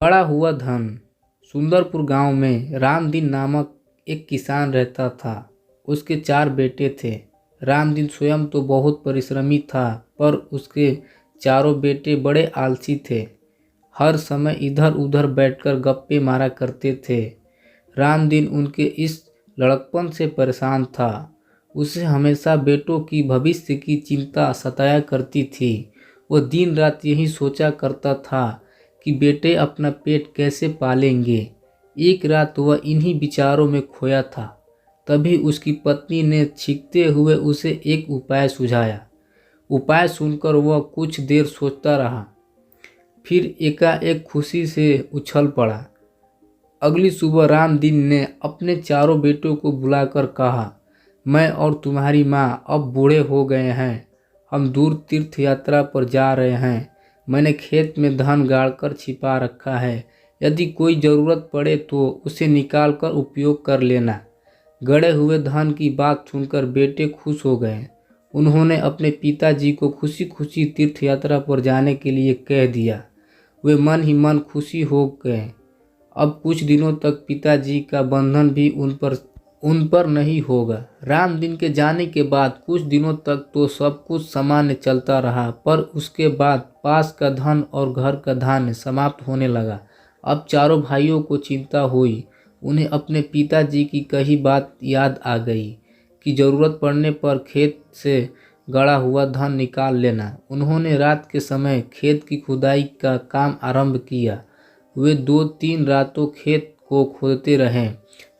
बड़ा हुआ धन। सुंदरपुर गांव में रामदीन नामक एक किसान रहता था। उसके 4 बेटे थे। रामदीन स्वयं तो बहुत परिश्रमी था, पर उसके चारों बेटे बड़े आलसी थे। हर समय इधर उधर बैठकर गप्पे मारा करते थे। रामदीन उनके इस लड़कपन से परेशान था। उसे हमेशा बेटों की भविष्य की चिंता सताया करती थी। वह दिन रात यही सोचा करता था कि बेटे अपना पेट कैसे पालेंगे। एक रात वह इन्हीं विचारों में खोया था। तभी उसकी पत्नी ने छींकते हुए उसे एक उपाय सुझाया। उपाय सुनकर वह कुछ देर सोचता रहा, फिर एकाएक खुशी से उछल पड़ा। अगली सुबह रामदीन ने अपने चारों बेटों को बुलाकर कहा, मैं और तुम्हारी माँ अब बूढ़े हो गए हैं। हम दूर तीर्थ यात्रा पर जा रहे हैं। मैंने खेत में धन गाड़कर छिपा रखा है। यदि कोई ज़रूरत पड़े तो उसे निकाल कर उपयोग कर लेना। गड़े हुए धन की बात सुनकर बेटे खुश हो गए। उन्होंने अपने पिताजी को खुशी खुशी तीर्थ यात्रा पर जाने के लिए कह दिया। वे मन ही मन खुशी हो गए। अब कुछ दिनों तक पिताजी का बंधन भी उन पर नहीं होगा। रामदीन के जाने के बाद कुछ दिनों तक तो सब कुछ सामान्य चलता रहा, पर उसके बाद पास का धन और घर का धान्य समाप्त होने लगा। अब चारों भाइयों को चिंता हुई। उन्हें अपने पिताजी की कही बात याद आ गई कि ज़रूरत पड़ने पर खेत से गड़ा हुआ धन निकाल लेना। उन्होंने रात के समय खेत की खुदाई का काम आरंभ किया। वे 2-3 रातों खेत को खोदते रहे,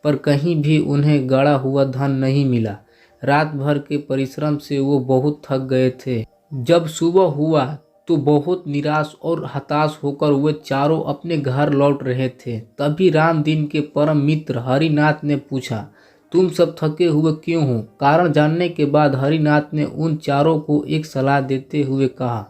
पर कहीं भी उन्हें गड़ा हुआ धन नहीं मिला। रात भर के परिश्रम से वो बहुत थक गए थे। जब सुबह हुआ तो बहुत निराश और हताश होकर वे चारों अपने घर लौट रहे थे। तभी रामदीन के परम मित्र हरिनाथ ने पूछा, तुम सब थके हुए क्यों हो? कारण जानने के बाद हरिनाथ ने उन चारों को एक सलाह देते हुए कहा,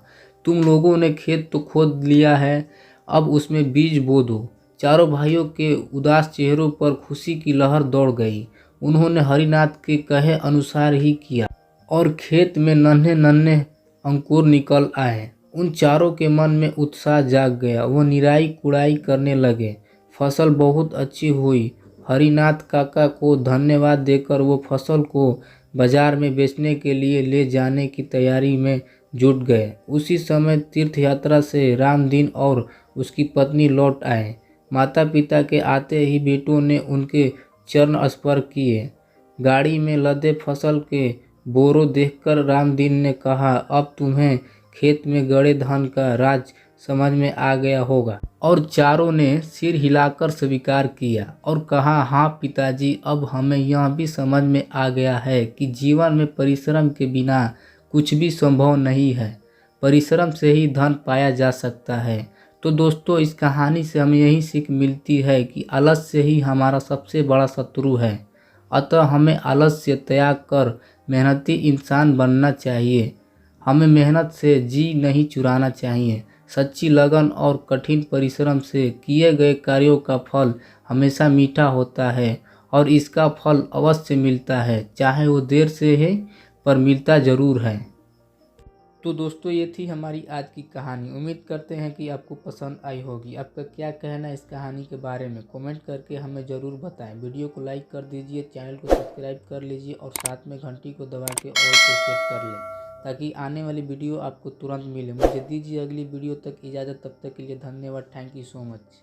तुम लोगों ने खेत तो खोद लिया है, अब उसमें बीज बो दो। चारों भाइयों के उदास चेहरों पर खुशी की लहर दौड़ गई। उन्होंने हरिनाथ के कहे अनुसार ही किया और खेत में नन्हे नन्हे अंकुर निकल आए। उन चारों के मन में उत्साह जाग गया। वो निराई कुड़ाई करने लगे। फसल बहुत अच्छी हुई। हरिनाथ काका को धन्यवाद देकर वो फसल को बाजार में बेचने के लिए ले जाने की तैयारी में जुट गए। उसी समय तीर्थ यात्रा से रामदीन और उसकी पत्नी लौट आए। माता पिता के आते ही बेटों ने उनके चरण स्पर्श किए। गाड़ी में लदे फसल के बोरों देखकर रामदीन ने कहा, अब तुम्हें खेत में गड़े धन का राज समझ में आ गया होगा। और चारों ने सिर हिलाकर स्वीकार किया और कहा, हाँ पिताजी, अब हमें यह भी समझ में आ गया है कि जीवन में परिश्रम के बिना कुछ भी संभव नहीं है। परिश्रम से ही धन पाया जा सकता है। तो दोस्तों, इस कहानी से हमें यही सीख मिलती है कि आलस्य ही हमारा सबसे बड़ा शत्रु है। अतः हमें आलस्य त्याग कर मेहनती इंसान बनना चाहिए। हमें मेहनत से जी नहीं चुराना चाहिए। सच्ची लगन और कठिन परिश्रम से किए गए कार्यों का फल हमेशा मीठा होता है और इसका फल अवश्य मिलता है, चाहे वो देर से है, पर मिलता ज़रूर है। तो दोस्तों, ये थी हमारी आज की कहानी। उम्मीद करते हैं कि आपको पसंद आई होगी। आपका क्या कहना है इस कहानी के बारे में कमेंट करके हमें ज़रूर बताएं। वीडियो को लाइक कर दीजिए, चैनल को सब्सक्राइब कर लीजिए और साथ में घंटी को दबा के ऑल पे सेट कर लें, ताकि आने वाली वीडियो आपको तुरंत मिले। मुझे दीजिए अगली वीडियो तक इजाज़त। तब तक के लिए धन्यवाद। Thank you so much.